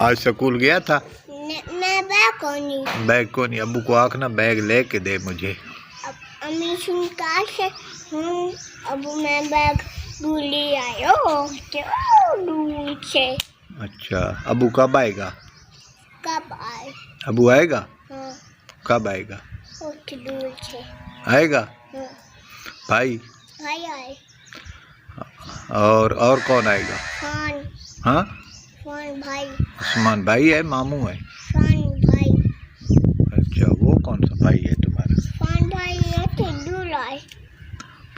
आज स्कूल गया था? मैं बैग को नहीं। अबू को आखना बैग लेके दे मुझे। अम्मी सुनता से हूँ। अब मैं बैग भूली आयो दूर से। अच्छा, अबू कब आएगा? कब आए? अबू आएगा? हाँ। कब आएगा? बहुत दूर से आएगा। हाँ। भाई भाई आए। और कौन आएगा? फान। हाँ, फान भाई। उस्मान भाई है, मामू है? फान भाई। अच्छा, वो कौन सा भाई है तुम्हारा? फान भाई है तो दूर आए।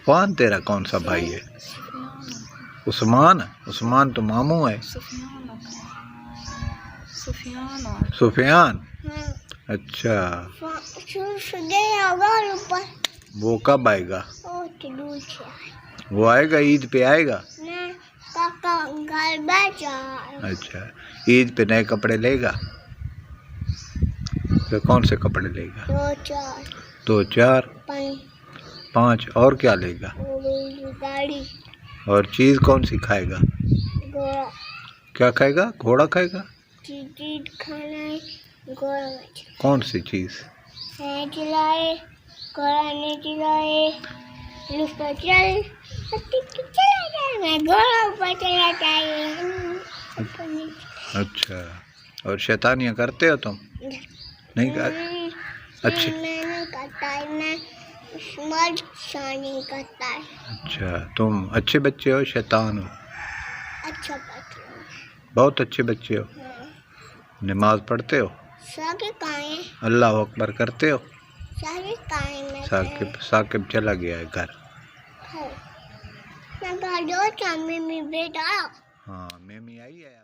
फान तेरा कौन सा भाई है? उस्मान। उस्मान तो मामू है। सुफियान। हाँ। अच्छा, ऊपर। वो कब आएगा? बहुत दूर से आए। वो आएगा, ईद पे आएगा। ना काका घर बैठा। अच्छा, ईद पे नए कपड़े लेगा? तो कौन से कपड़े लेगा? 2-4 दो चार 5 पाँच और क्या लेगा? गाड़ी। और चीज़ कौन सी खाएगा? घोड़ा। क्या खाएगा? घोड़ा खाएगा? चीज खाना है। घोड़ा कौन सी चीज़? चलाए। घोड़ा ने चलाए। ऊपर चला जाए। मैं घोड़ा ऊपर चला जाए। अच्छा, और शैतानियाँ करते हो तुम? नहीं कर? अच्छे। मैं नहीं करता है। मैं मर्द शानी करता है। अच्छा, तुम अच्छे बच्चे हो, शैतान हो? अच्छा बच्चा। बहुत अच्छे बच्चे हो। हाँ। नमाज पढ़ते हो? साके काहे? अल्लाह अकबर करते हो? साके काहे में साकिब साकिब चला गया है घर। मैं घर दो चांदी में बेटा। हाँ, मेमी आई है।